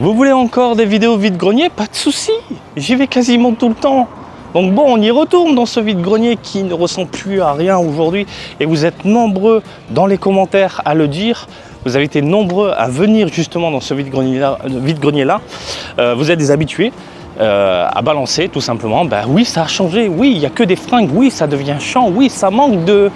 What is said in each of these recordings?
Vous voulez encore des vidéos vide-grenier? Pas de souci, j'y vais quasiment tout le temps. Donc bon, on y retourne dans ce vide-grenier qui ne ressemble plus à rien aujourd'hui. Et vous êtes nombreux dans les commentaires à le dire. Vous avez été nombreux à venir justement dans ce vide-grenier-là. Vous êtes des habitués à balancer tout simplement. Ben oui, ça a changé. Oui, il n'y a que des fringues. Oui, ça devient chiant. Oui, ça manque de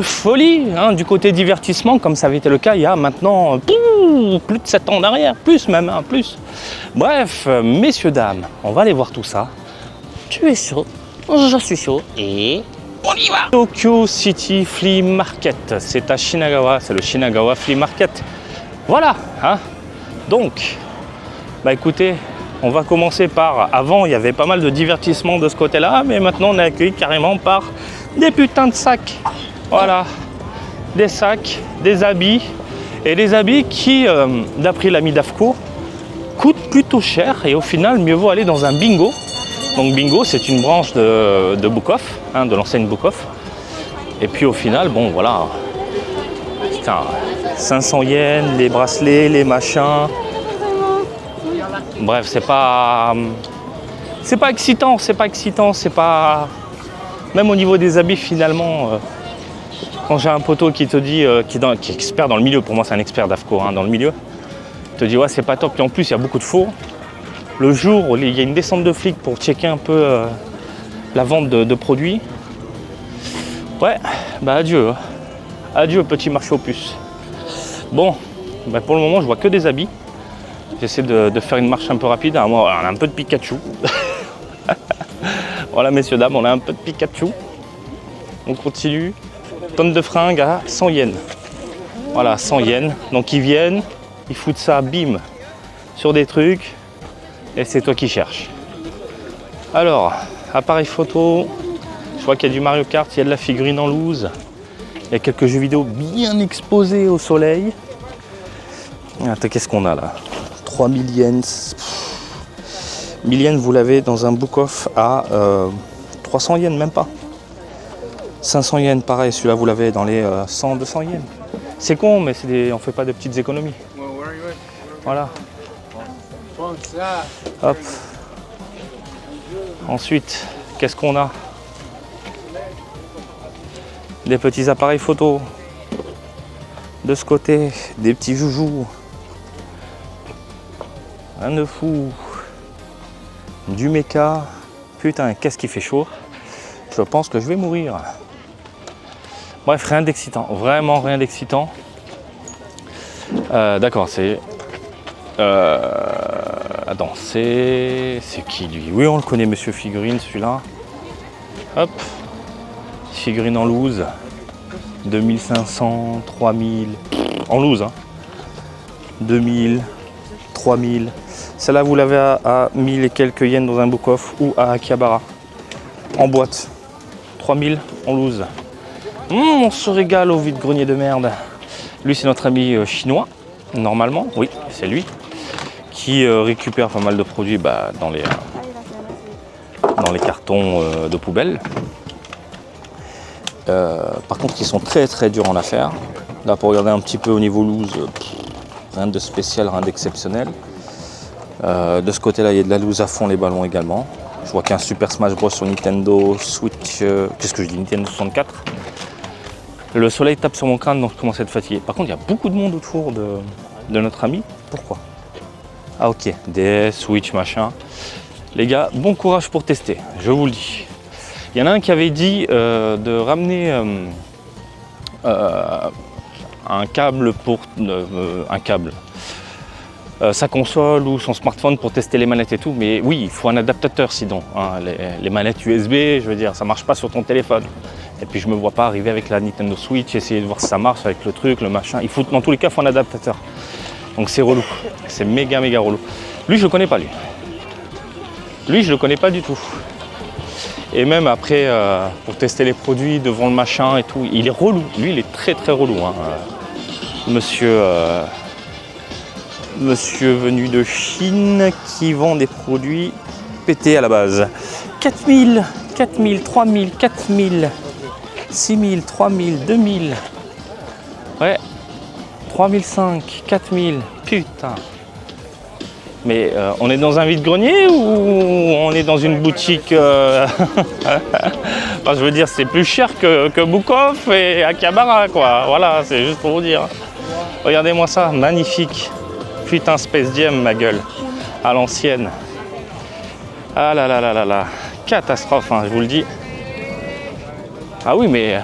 folie hein, du côté divertissement, comme ça avait été le cas il y a maintenant plus de 7 ans en arrière, plus même, hein, plus. Bref, messieurs, dames, on va aller voir tout ça. Tu es chaud, je suis chaud et on y va. Tokyo City Flea Market, c'est à Shinagawa, c'est le Shinagawa Flea Market. Voilà, hein. Donc, bah écoutez, on va commencer par, avant il y avait pas mal de divertissement de ce côté-là, mais maintenant on est accueilli carrément par des putains de sacs. Voilà, des sacs, des habits, et des habits qui, d'après l'ami d'Afco, coûtent plutôt cher, et au final, mieux vaut aller dans un bingo. Donc bingo, c'est une branche de Book-Off, hein, de l'enseigne Book-Off. Et puis au final, bon voilà, putain, 500 yens, les bracelets, les machins. Bref, c'est pas excitant, c'est pas... Même au niveau des habits, finalement... Quand j'ai un poteau qui te dit, qui est expert dans le milieu, pour moi c'est un expert d'Afco hein, dans le milieu, il te dit ouais c'est pas top, puis en plus il y a beaucoup de faux. Le jour où il y a une descente de flics pour checker un peu la vente de produits, ouais, bah adieu, adieu petit marché aux puces. Bon, bah pour le moment je vois que des habits, j'essaie de faire une marche un peu rapide, hein, moi, on a un peu de Pikachu. Voilà messieurs dames, on a un peu de Pikachu, on continue. Tonne de fringues à 100 yens. Voilà, 100 yens. Donc ils viennent, ils foutent ça, bim, sur des trucs, et c'est toi qui cherches. Alors, appareil photo, je vois qu'il y a du Mario Kart, il y a de la figurine en loose, il y a quelques jeux vidéo bien exposés au soleil. Attends, qu'est-ce qu'on a là? 3000 yens. 1000 yens, vous l'avez dans un Book-Off à 300 yens, même pas. 500 yens, pareil, celui-là vous l'avez dans les 100-200 yens. C'est con, mais on fait pas de petites économies. Voilà. Hop. Ensuite, qu'est-ce qu'on a? Des petits appareils photo. De ce côté, des petits joujoux. Rien de fou. Du méca. Putain, qu'est-ce qui fait chaud? Je pense que je vais mourir. Bref, rien d'excitant, vraiment rien d'excitant. D'accord, c'est... Attends, c'est qui lui? Oui, on le connaît, Monsieur Figurine, celui-là. Hop. Figurine en loose. 2500, 3000... En loose, hein. 2000, 3000. Celle-là, vous l'avez à 1000 et quelques yens dans un Book-Off ou à Akihabara. En boîte. 3000 en loose. On se régale au vide-grenier de merde. Lui, c'est notre ami chinois, normalement. Oui, c'est lui. Qui récupère pas mal de produits dans les cartons de poubelle. Par contre, ils sont très très durs en affaires. Là, pour regarder un petit peu au niveau loose, rien de spécial, rien d'exceptionnel. De ce côté-là, il y a de la loose à fond, les ballons également. Je vois qu'il y a un Super Smash Bros sur Nintendo Switch, qu'est-ce que je dis, Nintendo 64. Le soleil tape sur mon crâne, donc je commence à être fatigué. Par contre, il y a beaucoup de monde autour de notre ami. Pourquoi? Ah ok, des Switch, machin. Les gars, bon courage pour tester, je vous le dis. Il y en a un qui avait dit de ramener un câble pour... sa console ou son smartphone pour tester les manettes et tout, mais oui, il faut un adaptateur sinon. Hein. Les manettes USB, je veux dire, ça marche pas sur ton téléphone. Et puis je me vois pas arriver avec la Nintendo Switch, essayer de voir si ça marche avec le truc, le machin. Dans tous les cas, il faut un adaptateur. Donc c'est relou, c'est méga relou. Lui, je le connais pas lui. Lui, je le connais pas du tout. Et même après, pour tester les produits devant le machin et tout, il est relou. Lui, il est très relou. Hein. Monsieur venu de Chine qui vend des produits pétés à la base. 4000, 3000, 4000, 6000, 3000, 2000. Ouais, 3005, 4000, putain. Mais on est dans un vide-grenier ou on est dans une boutique Enfin, je veux dire, c'est plus cher que Boukov et Akihabara, quoi. Voilà, c'est juste pour vous dire. Regardez-moi ça, magnifique. Putain, Space Jam, ma gueule. À l'ancienne. Ah là là là là là. Catastrophe, hein, je vous le dis. Ah oui, mais...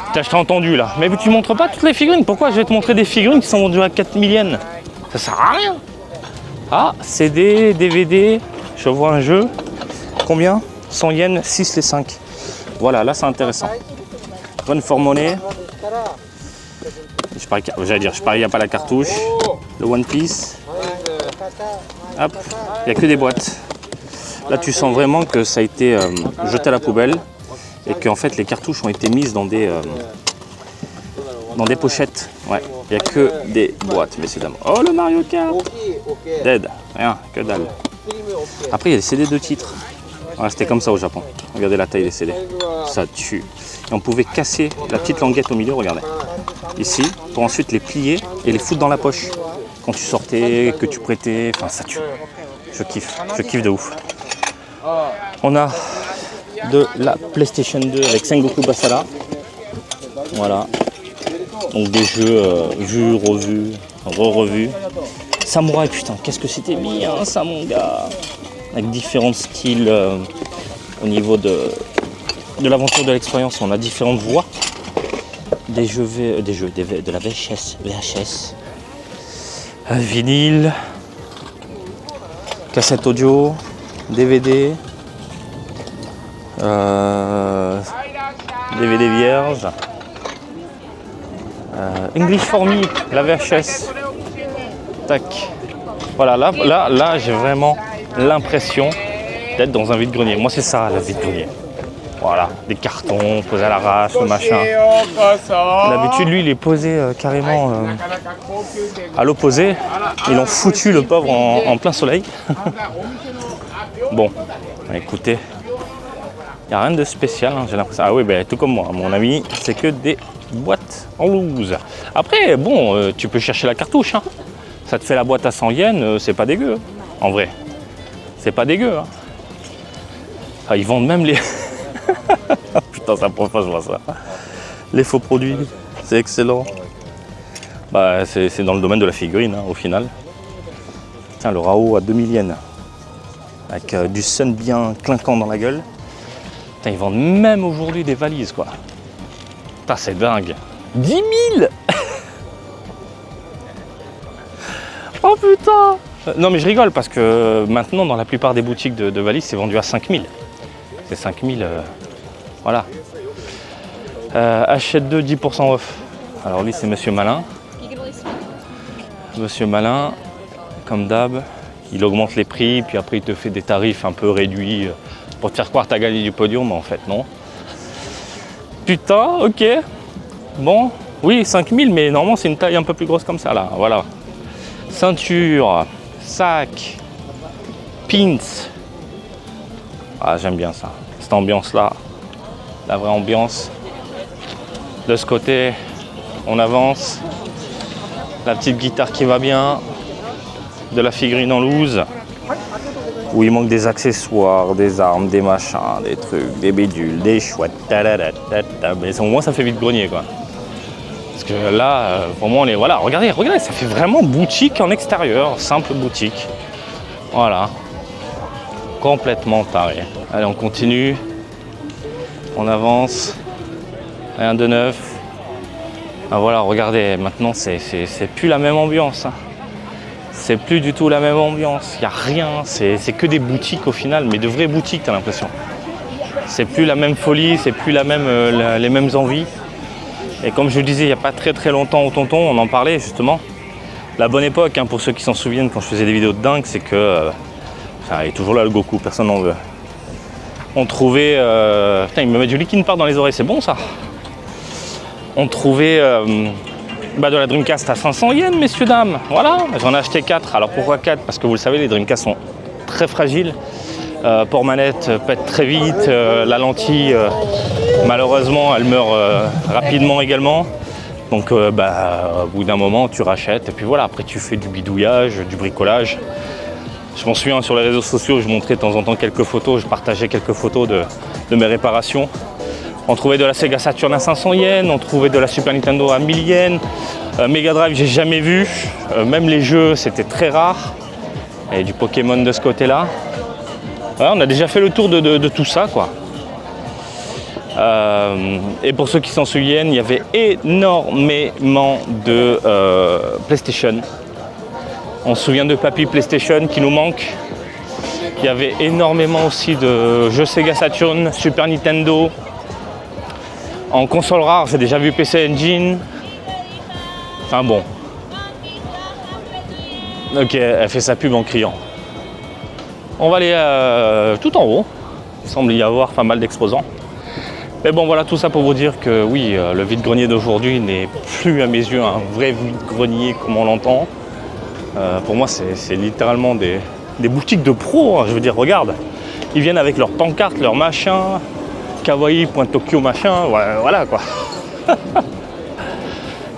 Putain, je t'ai entendu, là. Mais tu montres pas toutes les figurines. Pourquoi je vais te montrer des figurines qui sont vendues à 4000 yens? Ça sert à rien. Ah, CD, DVD, je vois un jeu. Combien? 100 yens, 6 les 5. Voilà, là c'est intéressant. Bonne for money. J'allais dire, je parie, il n'y a pas la cartouche. Le One Piece. Hop, il n'y a que des boîtes. Là tu sens vraiment que ça a été jeté à la poubelle. Et qu'en fait les cartouches ont été mises dans des pochettes. Ouais, il n'y a que des boîtes, messieurs dames. Oh, le Mario Kart. Dead, rien, que dalle. Après, il y a des CD de titres. Voilà, c'était comme ça au Japon. Regardez la taille des CD. Ça tue. Et on pouvait casser la petite languette au milieu, regardez. Ici, pour ensuite les plier et les foutre dans la poche. Quand tu sortais, que tu prêtais, enfin ça tue. Je kiffe de ouf. On a de la PlayStation 2 avec Sengoku Basara. Voilà. Donc des jeux vus, revus, re-revus. Samouraï, putain, qu'est-ce que c'était bien ça, mon gars. Avec différents styles au niveau de l'aventure, de l'expérience. On a différentes voies. De la VHS. Vinyle. Cassette audio. DVD. DVD vierge. English for Me, la VHS. Tac. Voilà, là j'ai vraiment l'impression d'être dans un vide-grenier. Moi c'est ça, le vide-grenier. Voilà, des cartons posés à l'arrache, le machin. D'habitude lui il est posé carrément à l'opposé. Ils l'ont foutu le pauvre en plein soleil. Bon, écoutez, il n'y a rien de spécial, hein, j'ai l'impression. Ah oui, ben, tout comme moi, mon ami, c'est que des boîtes en loose. Après, bon, tu peux chercher la cartouche. Hein. Ça te fait la boîte à 100 yens, c'est pas dégueu. En vrai, c'est pas dégueu. Hein. Ah, ils vendent même les... Putain, ça profite, je vois ça. Les faux produits, c'est excellent. Bah, c'est dans le domaine de la figurine, hein, au final. Tiens, le Rao à 2000 yens. Avec du sun bien clinquant dans la gueule. Putain, ils vendent même aujourd'hui des valises, quoi. Putain, c'est dingue. 10 000. Oh putain. Non mais je rigole parce que maintenant dans la plupart des boutiques de valises c'est vendu à 5000. C'est 5000, voilà. Achète 2, 10% off. Alors lui c'est Monsieur Malin. Monsieur Malin, comme d'hab, il augmente les prix puis après il te fait des tarifs un peu réduits pour te faire croire que t'as gagné du podium, mais en fait non. Putain, ok. Bon, oui 5000 mais normalement c'est une taille un peu plus grosse comme ça là, voilà. Ceinture, sac, pins. Ah, j'aime bien ça. Cette ambiance-là, la vraie ambiance. De ce côté, on avance. La petite guitare qui va bien. De la figurine en loose. Où il manque des accessoires, des armes, des machins, des trucs, des bidules, des chouettes. Mais au moins, ça fait vite grenier, quoi. Parce que là, vraiment, on est... Voilà, regardez, ça fait vraiment boutique en extérieur, simple boutique. Voilà. Complètement taré. Allez, on continue. On avance. Rien de neuf. Ah, voilà, regardez, maintenant, c'est plus la même ambiance. Hein. C'est plus du tout la même ambiance. Il n'y a rien. C'est que des boutiques au final, mais de vraies boutiques, t'as l'impression. C'est plus la même folie, c'est plus les mêmes envies. Et comme je vous le disais il n'y a pas très longtemps au tonton, on en parlait justement. La bonne époque, hein, pour ceux qui s'en souviennent quand je faisais des vidéos de dingue, c'est que... il est toujours là le Goku, personne n'en veut. On trouvait... Putain, il me met du Linkin Park dans les oreilles, c'est bon ça. On trouvait de la Dreamcast à 500 yens, messieurs, dames. Voilà, j'en ai acheté 4. Alors pourquoi 4? Parce que vous le savez, les Dreamcast sont très fragiles. Port manette pète très vite, la lentille malheureusement elle meurt rapidement également, donc au bout d'un moment tu rachètes et puis voilà, après tu fais du bidouillage, du bricolage Je m'en souviens sur les réseaux sociaux, je montrais de temps en temps quelques photos, je partageais quelques photos de mes réparations. On trouvait de la Sega Saturn à 500 yens, on trouvait de la Super Nintendo à 1000 yens. Mega Drive, j'ai jamais vu. Même les jeux, c'était très rare. Et du Pokémon de ce côté-là. Ouais, on a déjà fait le tour de tout ça, quoi. Et pour ceux qui s'en souviennent, il y avait énormément de PlayStation. On se souvient de Papy PlayStation qui nous manque. Il y avait énormément aussi de jeux Sega Saturn, Super Nintendo. En console rare, j'ai déjà vu PC Engine. Enfin bon. Ok, elle fait sa pub en criant. On va aller tout en haut. Il semble y avoir pas mal d'exposants. Mais bon, voilà, tout ça pour vous dire que oui, le vide-grenier d'aujourd'hui n'est plus à mes yeux un vrai vide-grenier comme on l'entend. Pour moi, c'est littéralement des boutiques de pros. Hein. Je veux dire, regarde, ils viennent avec leurs pancartes, leurs machins. Kawaii, Point Tokyo, machin, voilà quoi.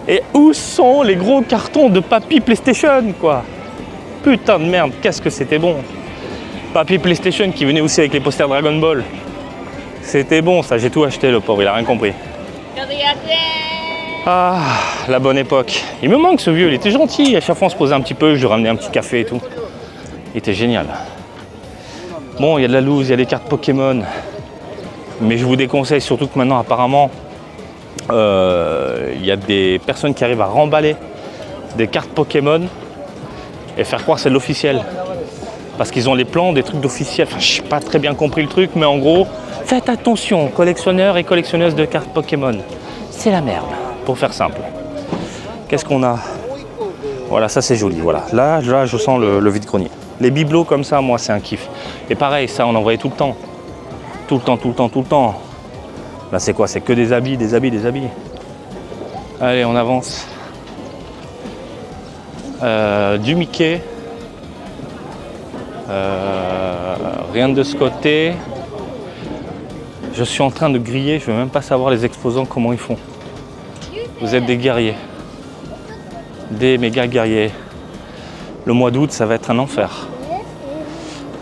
Et où sont les gros cartons de Papy PlayStation, quoi? Putain de merde, qu'est-ce que c'était bon. Papy PlayStation qui venait aussi avec les posters Dragon Ball. C'était bon ça, j'ai tout acheté le pauvre, il a rien compris. Ah, la bonne époque. Il me manque ce vieux, il était gentil. À chaque fois on se posait un petit peu, je lui ramenais un petit café et tout. Il était génial. Bon, il y a de la loose, il y a des cartes Pokémon. Mais je vous déconseille surtout que maintenant apparemment il y a des personnes qui arrivent à remballer des cartes Pokémon et faire croire que c'est de l'officiel. Parce qu'ils ont les plans des trucs d'officiel. Enfin, je n'ai pas très bien compris le truc, mais en gros, faites attention, collectionneurs et collectionneuses de cartes Pokémon. C'est la merde, pour faire simple. Qu'est-ce qu'on a? Voilà, ça c'est joli. Voilà. Là je sens le vide-grenier. Les bibelots comme ça, moi, c'est un kiff. Et pareil, ça, on en voyait tout le temps. Tout le temps. Là, c'est quoi? C'est que des habits. Allez, on avance. Du Mickey. Rien de ce côté. Je suis en train de griller. Je ne veux même pas savoir les exposants comment ils font. Vous êtes des guerriers. Des méga guerriers. Le mois d'août, ça va être un enfer.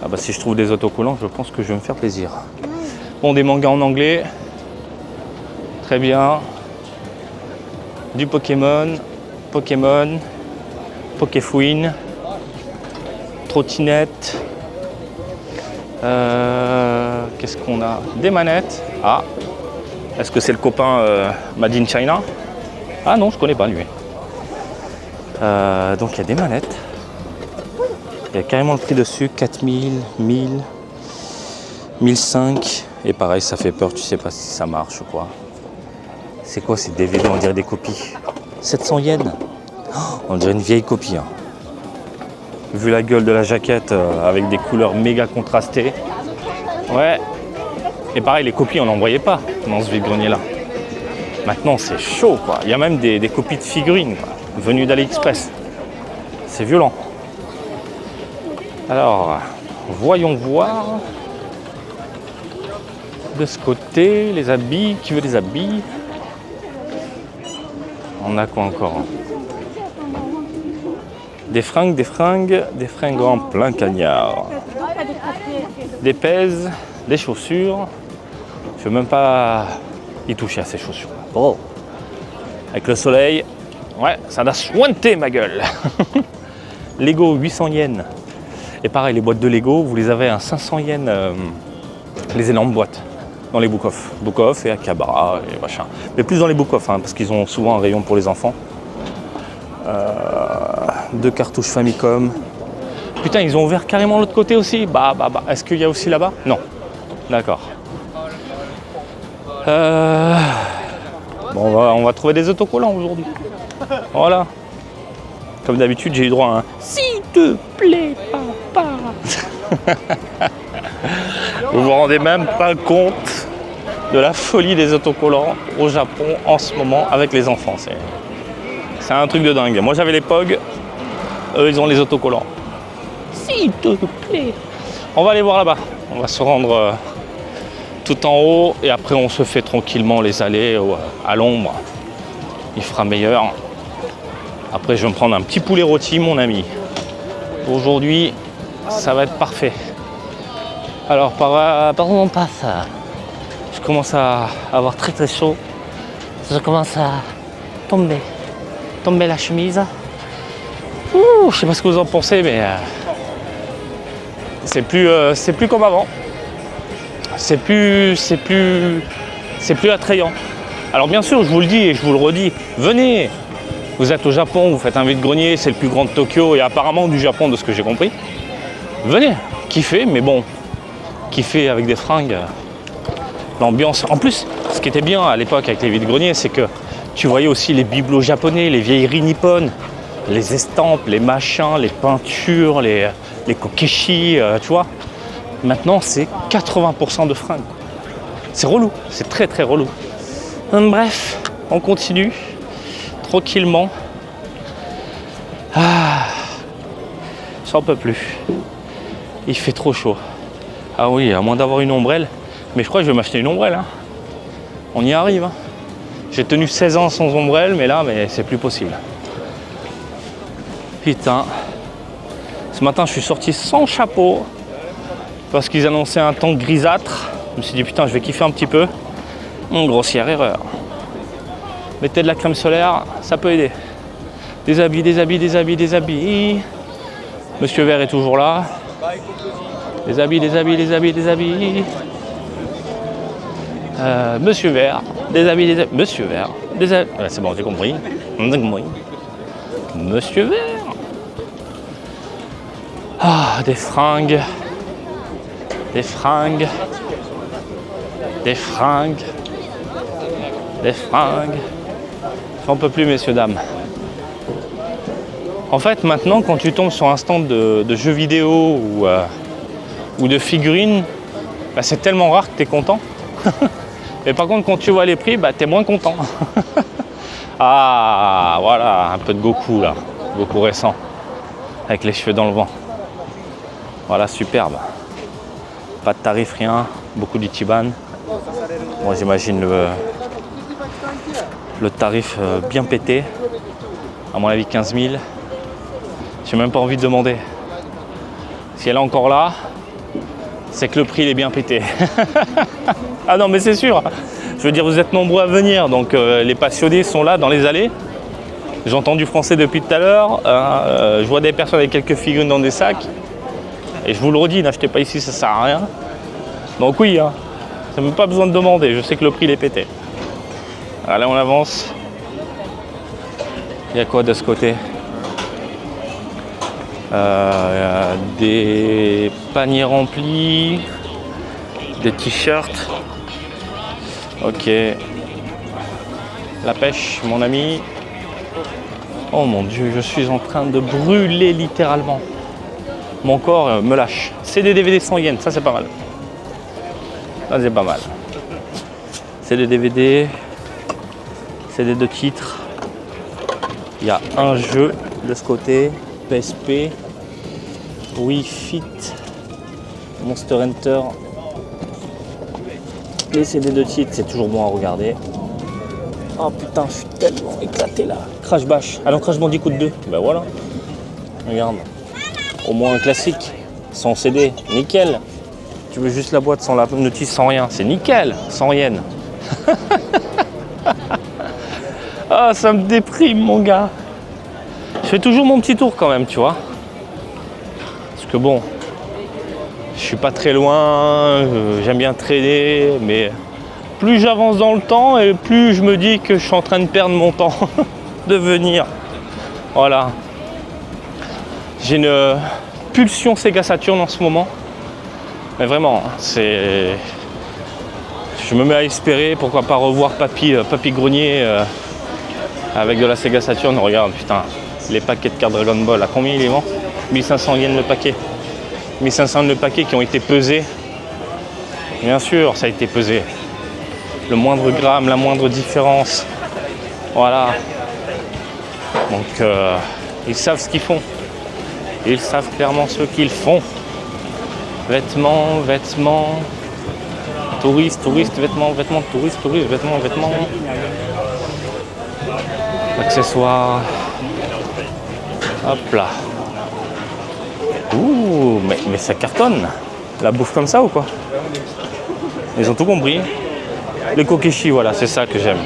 Ah bah si je trouve des autocollants, je pense que je vais me faire plaisir. Bon, des mangas en anglais. Très bien. Du Pokémon. Pokéfouine. Trottinette. Qu'est-ce qu'on a? Des manettes. Ah. Est-ce que c'est le copain Made in China? Ah non, je connais pas lui. Donc il y a des manettes. Il y a carrément le prix dessus. 4000, 1000, 1005. Et pareil, ça fait peur, tu sais pas si ça marche ou quoi. C'est quoi ces DVD? On dirait des copies. 700 yens. Oh, on dirait une vieille copie. Hein. Vu la gueule de la jaquette avec des couleurs méga contrastées. Ouais. Et pareil, les copies, on n'en voyait pas dans ce vide-grenier là. Maintenant, c'est chaud quoi. Il y a même des copies de figurines quoi, venues d'AliExpress. C'est violent. Alors, voyons voir. De ce côté, les habits, qui veut des habits? On a quoi encore? Des fringues en plein cagnard. Des pèses, des chaussures. Je ne veux même pas y toucher à ces chaussures. Oh. Avec le soleil, ouais, ça doit sointer ma gueule. Lego, 800 yens. Et pareil, les boîtes de Lego, vous les avez à 500 yens, les énormes boîtes. Dans les Book-Off et Akihabara et machin. Mais plus dans les Book-Off, hein, parce qu'ils ont souvent un rayon pour les enfants. 2 cartouches Famicom. Putain, ils ont ouvert carrément l'autre côté aussi. Bah. Est-ce qu'il y a aussi là-bas? Non. D'accord. Bon, on va trouver des autocollants aujourd'hui. Voilà. Comme d'habitude, j'ai eu droit à un « S'il te plaît, papa ». Vous vous rendez même pas compte de la folie des autocollants au Japon en ce moment avec les enfants. C'est un truc de dingue. Moi j'avais les POG, eux ils ont les autocollants. S'il te plaît. On va aller voir là-bas. On va se rendre tout en haut et après on se fait tranquillement les allées à l'ombre. Il fera meilleur. Après je vais me prendre un petit poulet rôti mon ami. Aujourd'hui Ça va être parfait. Alors, par où on passe? Je commence à avoir très très chaud. Je commence à tomber la chemise. Ouh, je sais pas ce que vous en pensez, mais c'est plus comme avant. C'est plus attrayant. Alors bien sûr, je vous le dis et je vous le redis, venez. Vous êtes au Japon, vous faites un vide-grenier, c'est le plus grand de Tokyo et apparemment du Japon de ce que j'ai compris. Venez, kiffez, mais bon, kiffez avec des fringues. L'ambiance. En plus, ce qui était bien à l'époque avec les vide-greniers, c'est que tu voyais aussi les bibelots japonais, les vieilleries nippones, les estampes, les machins, les peintures, les kokeshi, tu vois. Maintenant, c'est 80% de fringues. C'est relou, c'est très très relou. Bref, on continue tranquillement. Ah, j'en peux plus. Il fait trop chaud. Ah oui, à moins d'avoir une ombrelle. Mais je crois que je vais m'acheter une ombrelle. Hein. On y arrive. Hein. J'ai tenu 16 ans sans ombrelle, mais là, c'est plus possible. Putain. Ce matin, je suis sorti sans chapeau parce qu'ils annonçaient un temps grisâtre. Je me suis dit, putain, je vais kiffer un petit peu. Grossière erreur. Mettez de la crème solaire, ça peut aider. Des habits. Monsieur Vert est toujours là. Des habits. Monsieur Vert, des habits. Monsieur Vert, des habits. Ouais, c'est bon, j'ai compris. Monsieur Vert. Ah, des fringues. J'en peux plus, messieurs, dames. En fait, maintenant, quand tu tombes sur un stand de jeux vidéo ou de figurines, bah, c'est tellement rare que tu es content. Mais par contre, quand tu vois les prix, bah, tu es moins content. Ah, voilà, un peu de Goku, là. Goku récent. Avec les cheveux dans le vent. Voilà, superbe. Pas de tarif, rien. Beaucoup d'Ichiban. Moi, j'imagine le tarif bien pété. À mon avis, 15 000. J'ai même pas envie de demander. Si elle est encore là, c'est que le prix il est bien pété. Ah non, mais c'est sûr. Je veux dire, vous êtes nombreux à venir, donc les passionnés sont là dans les allées. J'entends du français depuis tout à l'heure. Je vois des personnes avec quelques figurines dans des sacs. Et je vous le redis, n'achetez pas ici, ça sert à rien. Donc oui, hein, ça n'a même pas besoin de demander. Je sais que le prix il est pété. Allez, on avance. Il y a quoi de ce côté? Des paniers remplis, des t-shirts. Ok. La pêche, mon ami. Oh mon Dieu, je suis en train de brûler littéralement. Mon corps me lâche. C'est des DVD 100 yens, ça c'est pas mal. Ça c'est pas mal. C'est des DVD. C'est des 2 titres. Il y a un jeu de ce côté. PSP. Wii Fit. Monster Hunter. Les CD 2 titres, c'est toujours bon à regarder. Oh putain, je suis tellement éclaté là. Crash Bash. Ah non, Crash Bandicoot 2. Ben voilà. Regarde. Au moins un classique. Sans CD. Nickel. Tu veux juste la boîte sans la notice, sans rien. C'est nickel. 100 yens. Ah, ça me déprime, mon gars. Je fais toujours mon petit tour quand même, tu vois. Parce que bon, je suis pas très loin, j'aime bien traîner, mais plus j'avance dans le temps et plus je me dis que je suis en train de perdre mon temps de venir. Voilà. J'ai une pulsion Sega Saturn en ce moment. Mais vraiment, c'est... Je me mets à espérer, pourquoi pas revoir Papy Grenier avec de la Sega Saturn. Regarde, putain, les paquets de cartes Dragon Ball, à combien il est vend? 1500 yens le paquet. 1500 yens le paquet qui ont été pesés. Bien sûr, ça a été pesé. Le moindre gramme, la moindre différence. Voilà. Donc, ils savent ce qu'ils font. Ils savent clairement ce qu'ils font. Vêtements. Touristes, vêtements, touristes, vêtements. Accessoires. Hop là. Ouh, mais ça cartonne. La bouffe comme ça ou quoi? Ils ont tout compris. Les kokeshi, voilà, c'est ça que j'aime.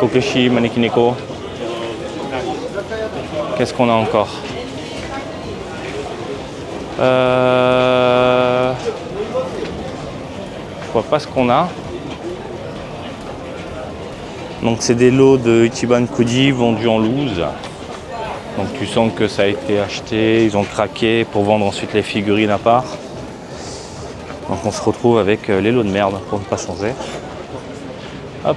Kokeshi, manekineko. Qu'est-ce qu'on a encore? Je vois pas ce qu'on a. Donc c'est des lots de Ichiban Kuji vendus en loose. Donc tu sens que ça a été acheté, ils ont craqué pour vendre ensuite les figurines à part. Donc on se retrouve avec les lots de merde pour ne pas changer. Hop.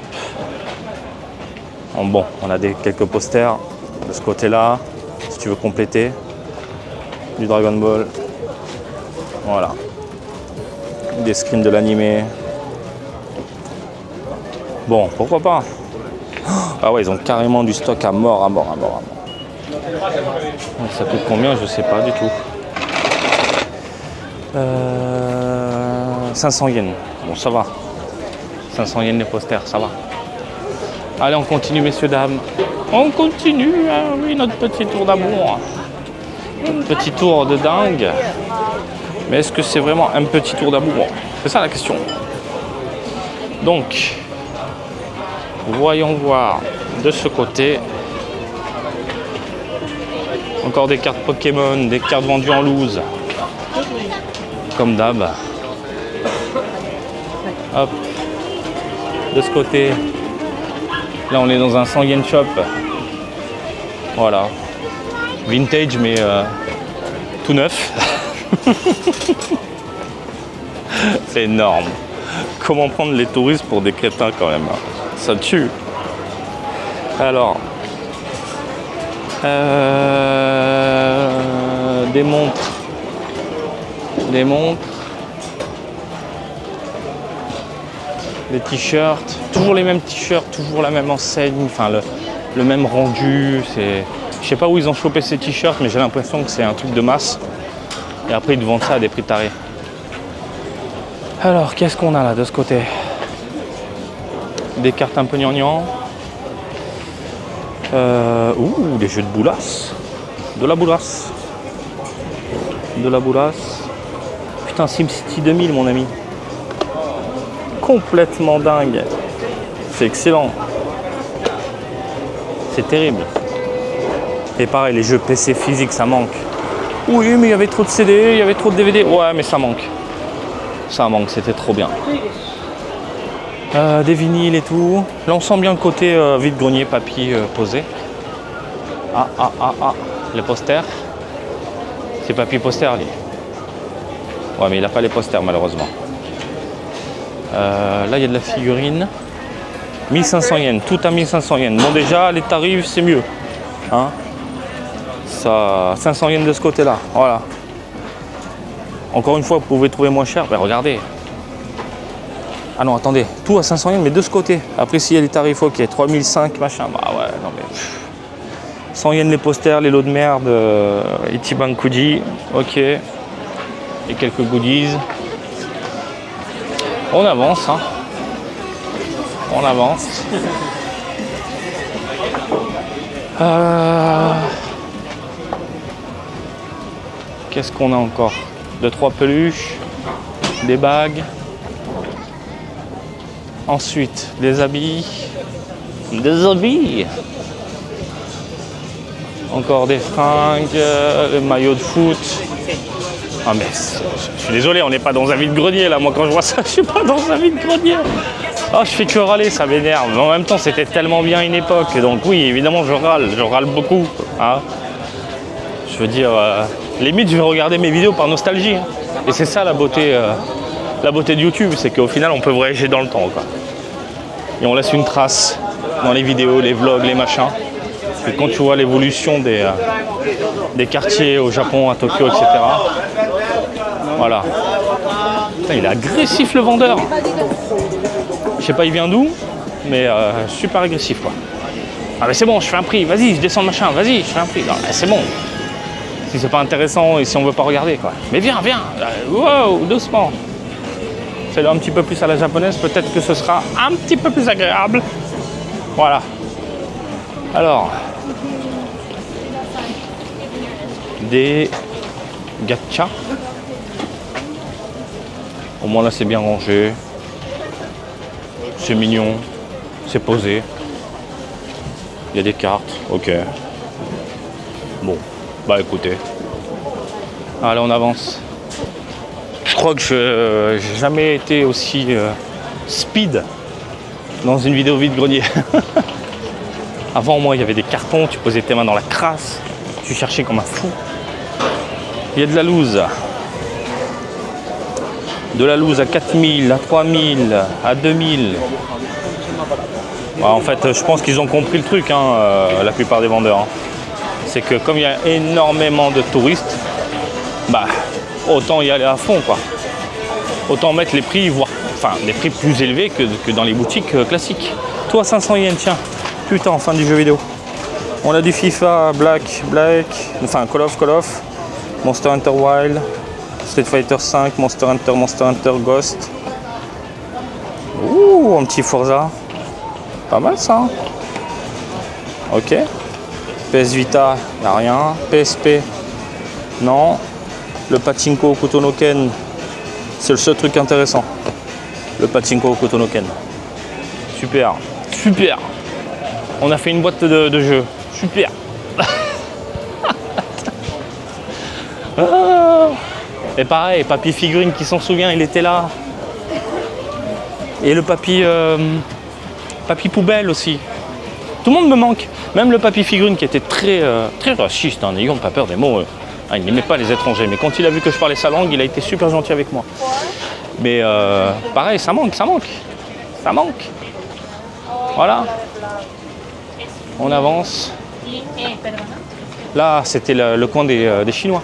Bon, on a quelques posters de ce côté-là, si tu veux compléter. Du Dragon Ball. Voilà. Des screens de l'animé. Bon, pourquoi pas. Ah ouais, ils ont carrément du stock à mort, à mort, à mort, à mort. Ça coûte combien? Je sais pas du tout. 500 yens. Bon, ça va. 500 yens les posters, ça va. Allez, on continue, messieurs, dames. On continue, hein, oui, notre petit tour d'amour. Un petit tour de dingue. Mais est-ce que c'est vraiment un petit tour d'amour? C'est ça la question. Donc, voyons voir de ce côté. Encore des cartes Pokémon, des cartes vendues en loose. Comme d'hab. Hop. De ce côté. Là, on est dans un 100 yen shop. Voilà. Vintage, mais tout neuf. C'est énorme. Comment prendre les touristes pour des crétins quand même? Ça tue. Alors. Des montres. Des montres. Des t-shirts. Toujours les mêmes t-shirts, toujours la même enseigne. Enfin, le même rendu. Je sais pas où ils ont chopé ces t-shirts, mais j'ai l'impression que c'est un truc de masse. Et après, ils te vendent ça à des prix tarés. Alors, qu'est-ce qu'on a là de ce côté? Des cartes un peu gnangnan. Ouh, des jeux de boulasse. De la boulasse. De la boulasse. Putain, SimCity 2000, mon ami. Complètement dingue. C'est excellent. C'est terrible. Et pareil, les jeux PC physiques, ça manque. Oui, mais il y avait trop de CD, il y avait trop de DVD. Ouais, mais ça manque. Ça manque, c'était trop bien. Des vinyles et tout. Là, on sent bien le côté vide-grenier, papy posé. Ah, les posters. C'est papy poster, lui. Ouais, mais il n'a pas les posters, malheureusement. Là, il y a de la figurine. 1500 yens, tout à 1500 yens. Bon, déjà, les tarifs, c'est mieux. Hein, ça, 500 yens de ce côté-là. Voilà. Encore une fois, vous pouvez trouver moins cher. Ben, regardez. Ah non, attendez. Tout à 500 yens, mais de ce côté. Après, s'il y a des tarifs, ok. 3005, machin. Bah ouais, non mais... 100 yens les posters, les lots de merde. Ichiban Kuji. Ok. Et quelques goodies. On avance, hein. On avance. Qu'est-ce qu'on a encore? 2-3 peluches, des bagues. Ensuite, des habits. Des habits. Encore des fringues, le maillot de foot. Ah mais je suis désolé, on n'est pas dans un vide-grenier là. Moi quand je vois ça, je suis pas dans un vide-grenier. Oh, je fais que râler, ça m'énerve. Mais en même temps, c'était tellement bien une époque. Donc oui, évidemment, je râle beaucoup. Hein. Je veux dire, limite, je vais regarder mes vidéos par nostalgie. Hein. Et c'est ça la beauté de YouTube, c'est qu'au final, on peut voyager dans le temps, quoi. Et on laisse une trace dans les vidéos, les vlogs, les machins. Et quand tu vois l'évolution des quartiers au Japon, à Tokyo, etc. Voilà. Putain, il est agressif, le vendeur. Je sais pas il vient d'où, mais super agressif quoi. Ah mais c'est bon, je fais un prix, vas-y, je descends le machin, vas-y, je fais un prix. Non mais c'est bon. Si c'est pas intéressant et si on veut pas regarder quoi. Mais viens, wow, doucement. Fais-le un petit peu plus à la japonaise, peut-être que ce sera un petit peu plus agréable. Voilà. Alors. Des gacha. Au moins là c'est bien rangé. C'est mignon. C'est posé. Il y a des cartes. Ok. Bon. Bah écoutez. Allez, on avance. Je crois que je n'ai jamais été aussi speed dans une vidéo vide-grenier. Avant, moi, il y avait des cartons, tu posais tes mains dans la crasse, tu cherchais comme un fou. Il y a de la loose. De la loose à 4000, à 3000, à 2000. Bah, en fait, je pense qu'ils ont compris le truc, hein, la plupart des vendeurs. Hein. C'est que comme il y a énormément de touristes, bah, autant y aller à fond, quoi. Autant mettre les prix, voire, enfin, des prix plus élevés que dans les boutiques classiques. Toi, 500 yens, tiens. Putain, en fin du jeu vidéo. On a du FIFA, Black, enfin Call of, Monster Hunter Wild, Street Fighter 5, Monster Hunter Ghost. Ouh, un petit Forza. Pas mal ça. Hein. Ok. PS Vita, y a rien. PSP, non. Le Pachinko Kutonoken, c'est le seul truc intéressant. Le Pachinko Kutonoken. Super, super. On a fait une boîte de jeux. Super. Et pareil, papy figurine qui s'en souvient, il était là. Et le papy poubelle aussi. Tout le monde me manque. Même le papy figurine qui était très raciste, hein, n'ayons pas peur des mots. Il n'aimait pas les étrangers. Mais quand il a vu que je parlais sa langue, il a été super gentil avec moi. Mais pareil, ça manque. Voilà. On avance. Là, c'était le coin des Chinois.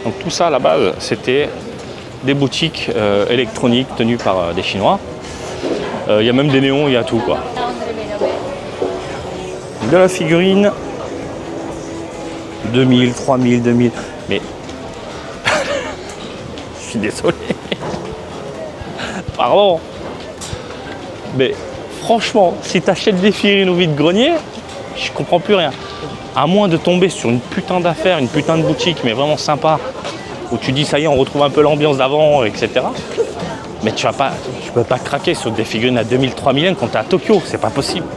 Donc tout ça, à la base, c'était des boutiques électroniques tenues par des Chinois. Il y a même des néons, il y a tout, quoi. De la figurine. 2000, 3000, 2000. Mais... je suis désolé. Pardon. Mais franchement, si tu achètes des figurines au vide-grenier, je comprends plus rien. À moins de tomber sur une putain d'affaire, une putain de boutique, mais vraiment sympa, où tu dis ça y est, on retrouve un peu l'ambiance d'avant, etc. Mais tu peux pas craquer sur des figurines à 2000, 3000 yens quand tu es à Tokyo, c'est pas possible.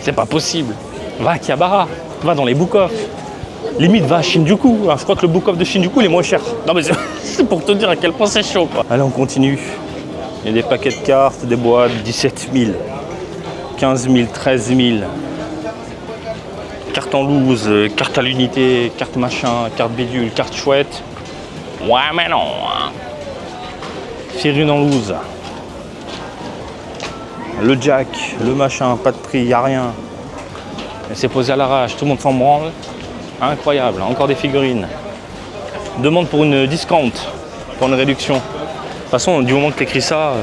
C'est pas possible. Va à Akihabara, va dans les book-off. Limite, va à Shinjuku. Alors, je crois que le book-off de Shinjuku, il est moins cher. Non, mais c'est pour te dire à quel point c'est chaud, quoi. Allez, on continue. Il y a des paquets de cartes, des boîtes, 17 000, 15 000, 13 000. Carte en loose, carte à l'unité, carte machin, carte bidule, carte chouette. Ouais, mais non. Figurine en loose. Le jack, le machin, pas de prix, y a rien. Et c'est posé à l'arrache, tout le monde s'en branle. Incroyable, encore des figurines. Demande pour une discount, pour une réduction. De toute façon, du moment que tu écris ça,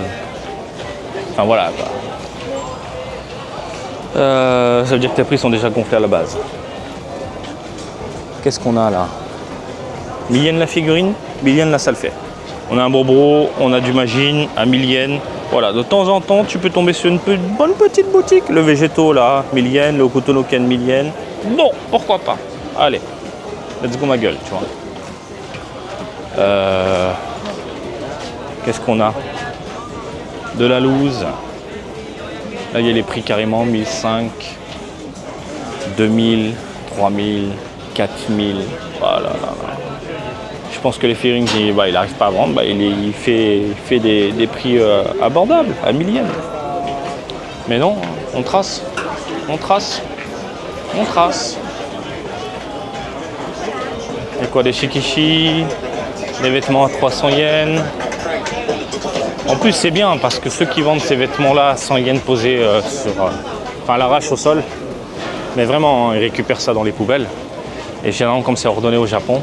enfin voilà, quoi. Ça veut dire que tes prix sont déjà gonflés à la base. Qu'est-ce qu'on a là? 1000 yens la figurine, 1000 yens la salfait. On a un Bobro, on a du Majin à 1000 yens. Voilà, de temps en temps, tu peux tomber sur une bonne petite boutique. Le végétaux là, 1000 yens, le Kutonoken 1000 yens. Bon, pourquoi pas. Allez, let's go ma gueule, tu vois. Qu'est-ce qu'on a? De la loose. Là, il y a les prix carrément, 1005, 2000, 3000, 4000. Voilà, là. Je pense que les figurines, il n'arrive pas à vendre, il fait des prix abordables, à 1000 yens. Mais non, on trace. Et quoi, des shikishi, des vêtements à 300 yens. En plus, c'est bien parce que ceux qui vendent ces vêtements-là à 100 yens posés à l'arrache au sol, mais vraiment, ils récupèrent ça dans les poubelles. Et généralement, comme c'est ordonné au Japon,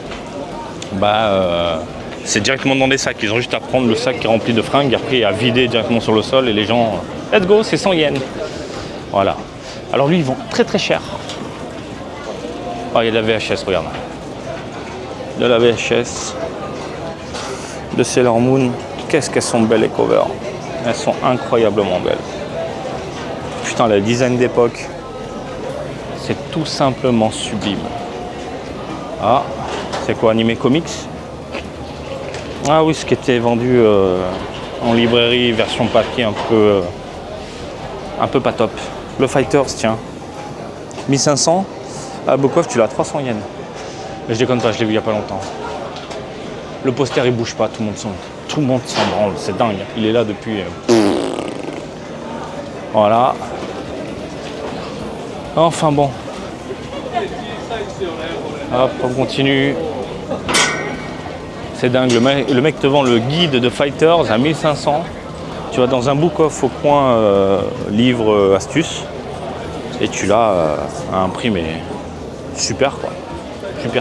c'est directement dans des sacs. Ils ont juste à prendre le sac qui est rempli de fringues, après à vider directement sur le sol et les gens, let's go, c'est 100 yens. Voilà. Alors lui, ils vendent très très cher. Oh, il y a de la VHS, regarde. De la VHS. De Sailor Moon. Qu'est-ce qu'elles sont belles les covers. Elles sont incroyablement belles. Putain, le design d'époque. C'est tout simplement sublime. Ah, c'est quoi, animé comics? Ah oui, ce qui était vendu en librairie, version papier, un peu pas top. Le Fighters, tiens. 1500. Ah, Bokov, tu l'as à 300 yens. Mais je déconne pas, je l'ai vu il y a pas longtemps. Le poster, il bouge pas, tout le monde s'en branle, c'est dingue. Il est là depuis... Voilà. Enfin bon. Hop, on continue. C'est dingue, le mec te vend le guide de Fighters à 1500. Tu vas dans un book-off au coin livre astuces et tu l'as à un prix mais super quoi.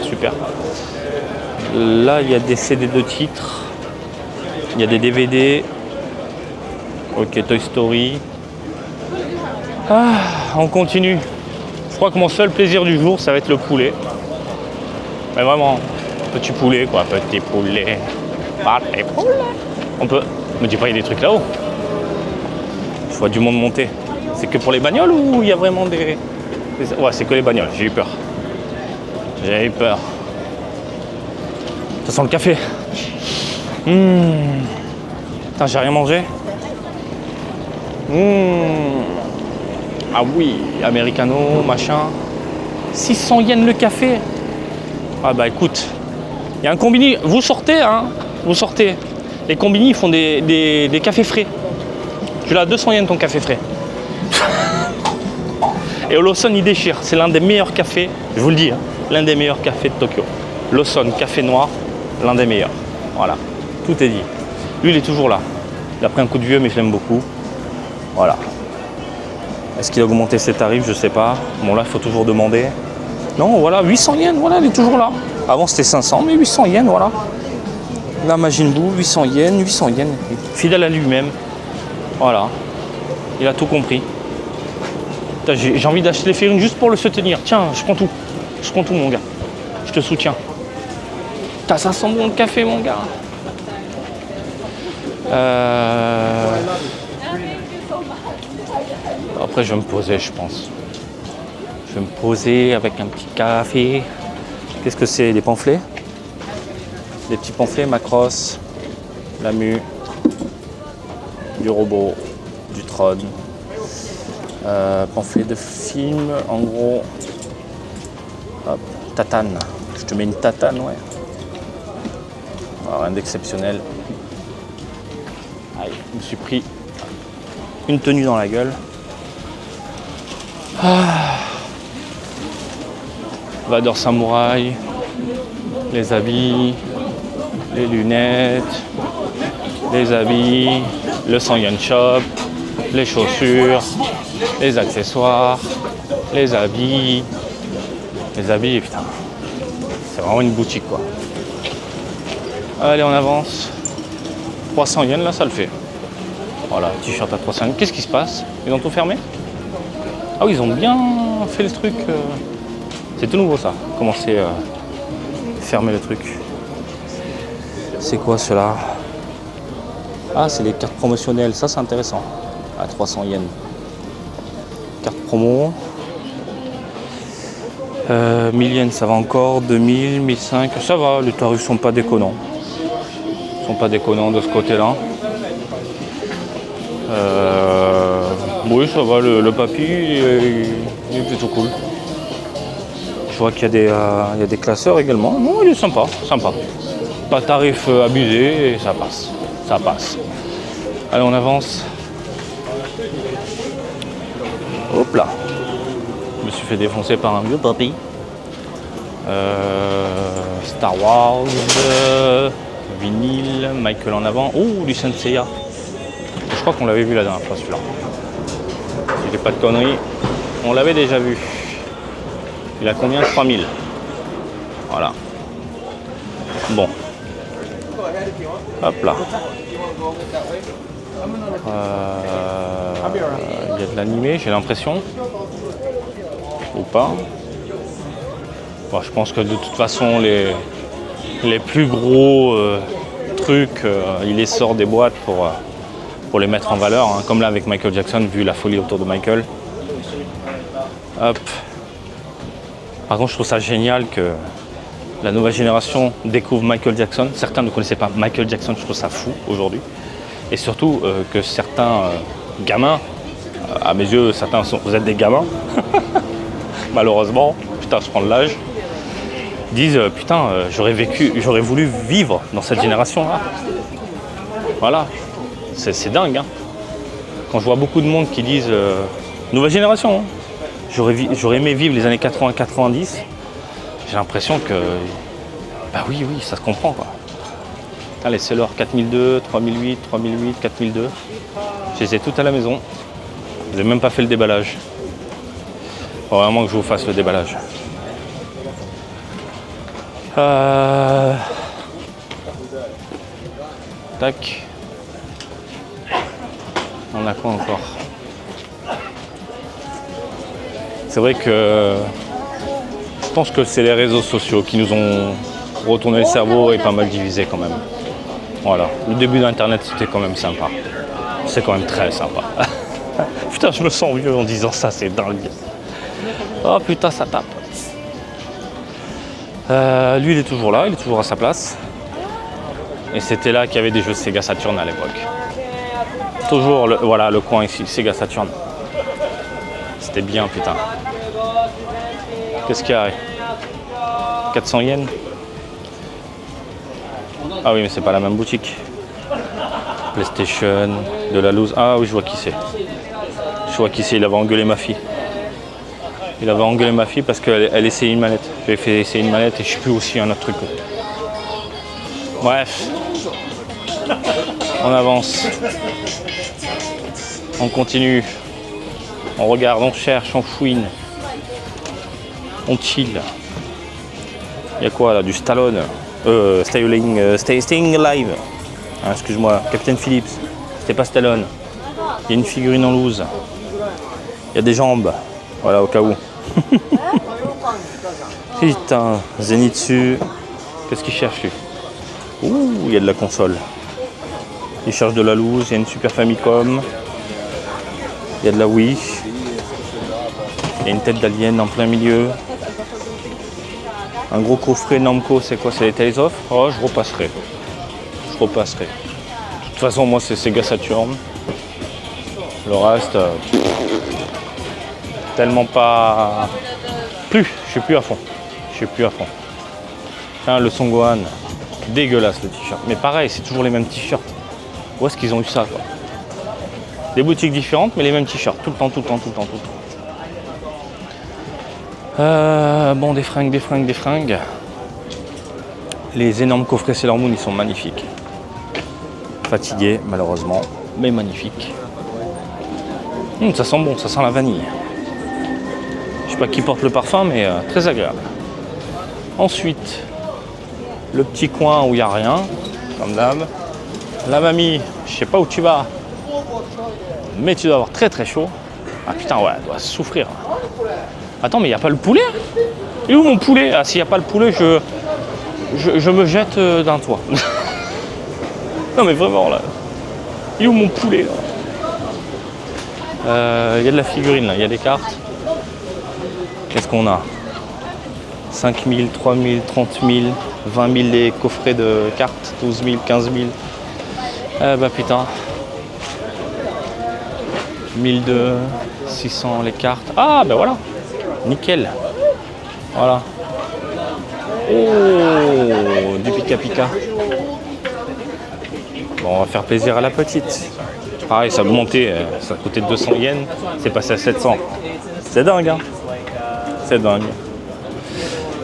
Super. Là il y a des CD de titres, il y a des DVD. Ok, Toy Story. Ah, on continue. Je crois que mon seul plaisir du jour ça va être le poulet. Mais vraiment, petit poulet quoi, petit poulet. On peut. Me dis pas il y a des trucs là-haut. Je vois du monde monter. C'est que pour les bagnoles ou il y a vraiment des... Ouais, c'est que les bagnoles, j'ai eu peur. Ça sent le café. Putain, j'ai rien mangé. Ah oui, americano, machin. 600 yens le café. Ah bah écoute, il y a un combini. Vous sortez, hein. Vous sortez. Les combini font des cafés frais. Tu l'as à 200 yens ton café frais. Et au Lawson, il déchire. C'est l'un des meilleurs cafés, je vous le dis, hein, l'un des meilleurs cafés de Tokyo. Lawson, café noir, l'un des meilleurs. Voilà, tout est dit. Lui, il est toujours là. Il a pris un coup de vieux, mais je l'aime beaucoup. Voilà. Est-ce qu'il a augmenté ses tarifs? Je sais pas. Bon, là, il faut toujours demander. Non, voilà, 800 yens, voilà, il est toujours là. Avant, c'était 500, mais 800 yens, voilà. Là, Majin Buu, 800 yens. Fidèle à lui-même. Voilà. Il a tout compris. J'ai envie d'acheter les figurines juste pour le soutenir. Tiens, je prends tout. Je prends tout, mon gars. Je te soutiens. Putain, ça sent bon le café, mon gars. Après, je vais me poser, je pense. Je vais me poser avec un petit café. Qu'est-ce que c'est? Des pamphlets? Des petits pamphlets, Macross, Lamu, du robot, du Tron. Pamphlet de film, en gros. Hop, tatane. Je te mets une tatane, ouais. Alors, rien d'exceptionnel. Aïe, je me suis pris une tenue dans la gueule. Vador Samouraï, les habits, les lunettes, les habits, le 100 yen shop, les chaussures, les accessoires, les habits, putain, c'est vraiment une boutique quoi. Allez, on avance. 300 yens, là, ça le fait. Voilà, t-shirt à 300 yens. Qu'est-ce qui se passe? Ils ont tout fermé? Ah oui, ils ont bien fait le truc. C'est tout nouveau ça. Commencer à fermer le truc. C'est quoi cela? Ah, c'est les cartes promotionnelles. Ça, c'est intéressant. À 300 yens. Carte promo. 1000 yens, ça va encore. 2000, 1500, ça va. Les tarifs sont pas déconnants. Ils sont pas déconnants de ce côté-là. Oui, ça va. Le papy, il est plutôt cool. Je vois qu'il y a des classeurs également. Non, il est sympa. Pas tarif abusé et ça passe. Allez, on avance. Hop là. Je me suis fait défoncer par un vieux papy. Star Wars, vinyle, Michael en avant. Oh, du Senseiya. Je crois qu'on l'avait vu la dernière fois celui-là. Si j'ai pas de conneries, on l'avait déjà vu. Il a combien? 3000. Voilà. Bon. Hop là. Il y a de l'animé, j'ai l'impression. Ou pas. Bon, je pense que de toute façon, les plus gros trucs, il les sort des boîtes pour les mettre en valeur. Hein, comme là avec Michael Jackson, vu la folie autour de Michael. Hop. Par contre, je trouve ça génial La nouvelle génération découvre Michael Jackson. Certains ne connaissaient pas Michael Jackson, je trouve ça fou aujourd'hui. Et surtout que certains gamins, à mes yeux, certains vous êtes des gamins, malheureusement, putain, je prends de l'âge, disent putain, j'aurais voulu vivre dans cette génération-là. Voilà, c'est dingue. Hein. Quand je vois beaucoup de monde qui disent nouvelle génération, hein, j'aurais aimé vivre les années 80-90, j'ai l'impression que bah oui, ça se comprend quoi. Putain, les sellers 4002, 3008, 4002, je les ai toutes à la maison. Je n'ai même pas fait le déballage. Faut vraiment que je vous fasse le déballage. Tac. On a quoi encore? C'est vrai que je pense que c'est les réseaux sociaux qui nous ont retourné le cerveau et pas mal divisé quand même. Voilà. Le début d'Internet, c'était quand même sympa. C'est quand même très sympa. Putain, je me sens vieux en disant ça, c'est dingue. Oh putain, ça tape. Lui, il est toujours là, il est toujours à sa place. Et c'était là qu'il y avait des jeux Sega Saturn à l'époque. Toujours, voilà, le coin ici, Sega Saturn. C'était bien, putain. Qu'est-ce qu'il y a? 400 yens? Ah oui, mais c'est pas la même boutique. PlayStation, de la loose. Ah oui, je vois qui c'est. Je vois qui c'est, il avait engueulé ma fille. Il avait engueulé ma fille parce qu'elle essayait une manette. Je lui ai fait essayer une manette et je sais plus aussi un autre truc. Bref. On avance. On continue. On regarde, on cherche, on fouine. On chill. Il y a quoi là? Du Stallone. Staying Alive. Ah, excuse-moi, Captain Phillips. C'était pas Stallone. Il y a une figurine en loose. Il y a des jambes. Voilà, au cas où. Putain, Zenitsu. Qu'est-ce qu'il cherche lui? Ouh, il y a de la console. Il cherche de la loose, il y a une Super Famicom. Il y a de la Wii. Il y a une tête d'alien en plein milieu. Un gros coffret Namco, c'est quoi? C'est les Tales of? Oh, je repasserai. De toute façon, moi, c'est Sega Saturn. Le reste, tellement pas... Je suis plus à fond. Tiens, le Son Gohan. Dégueulasse le t-shirt. Mais pareil, c'est toujours les mêmes t-shirts. Où est-ce qu'ils ont eu ça, quoi? Des boutiques différentes, mais les mêmes t-shirts. Tout le temps. Bon, des fringues. Les énormes coffrets Sailor Moon, ils sont magnifiques. Fatigué, malheureusement, mais magnifiques. Ça sent bon, ça sent la vanille. Je sais pas qui porte le parfum, mais très agréable. Ensuite, le petit coin où il n'y a rien, comme d'hab. La mamie, je sais pas où tu vas, mais tu dois avoir très chaud. Ah putain, ouais, elle doit souffrir. Attends, mais il n'y a pas le poulet? Et où mon poulet? Ah, s'il n'y a pas le poulet, je me jette d'un toit. Non, mais vraiment, là. Il est où mon poulet, là? Il y a de la figurine, là. Il y a des cartes. Qu'est-ce qu'on a? 5 000, 3 000, 30 000, 20 000 les coffrets de cartes, 12 000, 15 000. Bah putain. 1200, 600 les cartes. Ah bah voilà. Nickel. Voilà. Oh, du Pika. Bon, on va faire plaisir à la petite. Pareil, ça a augmenté. Ça coûtait 200 yens. C'est passé à 700. C'est dingue, hein. C'est dingue.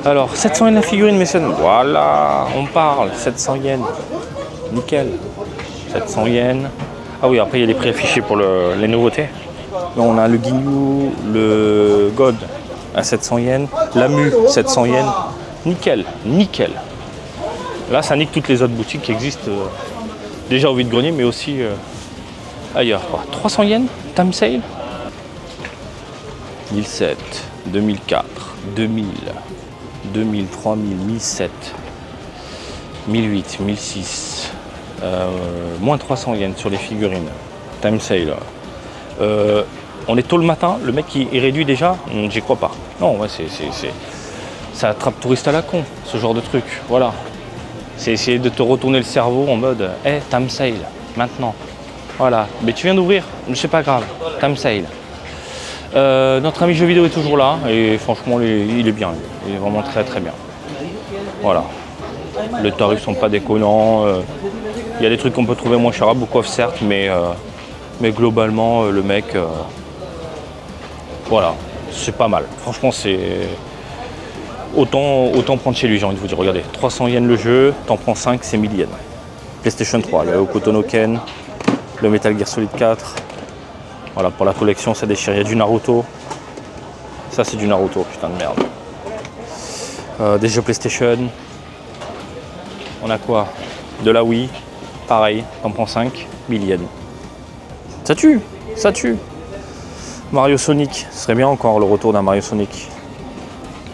Alors, 700 yens la figurine, messieurs. Voilà, on parle. 700 yens. Nickel. 700 yens. Ah oui, après, il y a les prix affichés pour les nouveautés. Donc, on a le Ginyu, le God à 700 yens. La Mu, 700 yens. Nickel. Là, ça nique toutes les autres boutiques qui existent déjà au vide-grenier, mais aussi ailleurs. 300 yens, time sale. 1007, 2004, 2000, 2000, 3000, 1007, 1008, 1006, moins 300 yens sur les figurines. Time sale. On est tôt le matin, le mec il réduit déjà, j'y crois pas. Non, ouais, Ça attrape touriste à la con, ce genre de truc. Voilà. C'est essayer de te retourner le cerveau en mode hey, time sale, maintenant. Voilà. Mais tu viens d'ouvrir, c'est pas grave, time sale. Notre ami jeu vidéo est toujours là et franchement il est bien, il est vraiment très très bien. Voilà. Les tarifs sont pas déconnants. Il y a des trucs qu'on peut trouver moins cher à Book of certes, mais globalement le mec, voilà, c'est pas mal. Franchement c'est autant prendre chez lui, j'ai envie de vous dire. Regardez, 300 yens le jeu, t'en prends 5, c'est 1000 yens. PlayStation 3, le Hokuto no Ken, le Metal Gear Solid 4. Voilà, pour la collection, ça déchire. Il y a du Naruto. Ça, c'est du Naruto, putain de merde. Des jeux PlayStation. On a quoi? De la Wii. Pareil, t'en prends 5, 1000 yens. Ça tue, ça tue. Mario Sonic, ce serait bien encore le retour d'un Mario Sonic.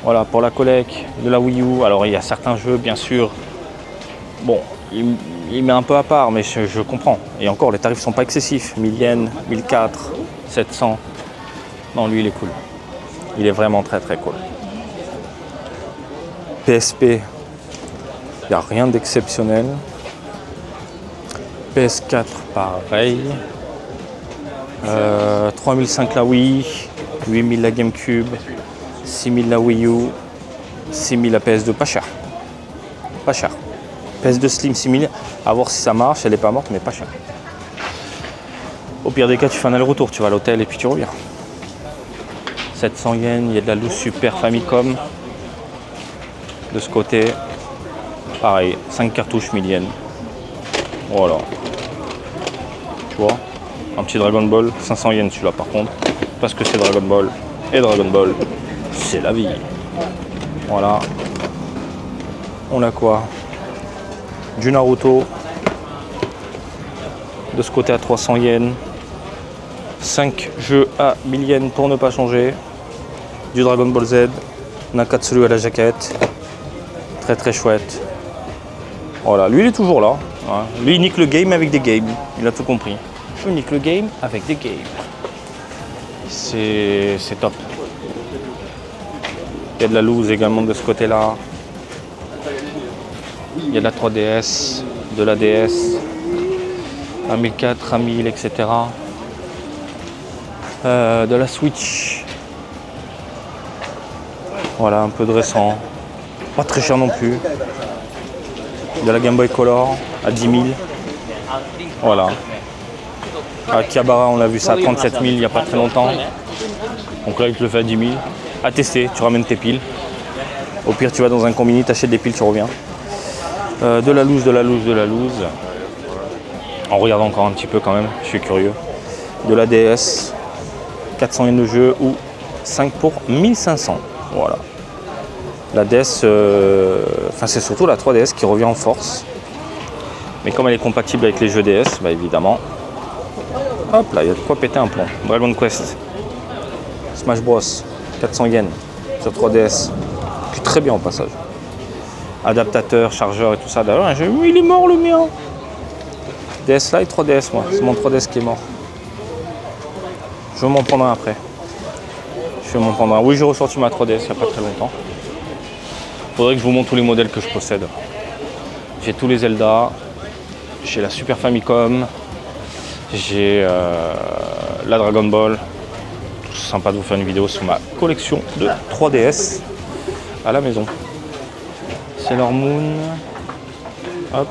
Voilà, pour la collecte de la Wii U. Alors, il y a certains jeux, bien sûr. Bon, il met un peu à part, mais je comprends. Et encore, les tarifs sont pas excessifs. 1000 yens, 1004, 700. Non, lui, il est cool. Il est vraiment très très cool. PSP, il n'y a rien d'exceptionnel. PS4, pareil. 3005 la Wii, 8000 la GameCube, 6000 la Wii U, 6000 la PS2, pas cher. Pas cher. PS2 Slim 6000, à voir si ça marche, elle n'est pas morte, mais pas cher. Au pire des cas, tu fais un aller-retour, tu vas à l'hôtel et puis tu reviens. 700 yens, il y a de la loose Super Famicom. De ce côté, pareil, 5 cartouches 1000 yens. Voilà. Tu vois, un petit Dragon Ball, 500 yens celui-là par contre, parce que c'est Dragon Ball, et Dragon Ball, c'est la vie. Voilà. On a quoi? Du Naruto. De ce côté à 300 yens. 5 jeux à 1000 yens pour ne pas changer. Du Dragon Ball Z. Nakatsuru à la jaquette. Très très chouette. Voilà, lui il est toujours là. Hein. Lui il nique le game avec des games. Il a tout compris. Je nique le game avec des games. C'est top. Il y a de la loose également de ce côté-là. Il y a de la 3DS, de la DS, un 1004, un 1000, etc. De la Switch. Voilà, un peu de récent. Pas très cher non plus. De la Game Boy Color à 10 000. Voilà. À Kiabara, on a vu ça à 37 000 il n'y a pas très longtemps. Donc là, il te le fait à 10 000. À tester, tu ramènes tes piles. Au pire, tu vas dans un combini, tu achètes des piles, tu reviens. De la loose, de la loose, de la loose. En regardant encore un petit peu quand même, je suis curieux. De la DS, 400 yens de jeu ou 5 pour 1500. Voilà. La DS, c'est surtout la 3DS qui revient en force. Mais comme elle est compatible avec les jeux DS, bah évidemment. Hop là, il y a de quoi péter un plomb. Dragon Quest, Smash Bros, 400 yens sur 3DS. Puis très bien au passage. Adaptateur, chargeur et tout ça. D'ailleurs, il est mort le mien. DS Lite, 3DS moi. C'est mon 3DS qui est mort. Je vais m'en prendre un après. Oui, j'ai ressorti ma 3DS il n'y a pas très longtemps. Faudrait que je vous montre tous les modèles que je possède. J'ai tous les Zelda. J'ai la Super Famicom. J'ai la Dragon Ball. C'est sympa de vous faire une vidéo sur ma collection de 3DS à la maison. Sailor Moon. Hop.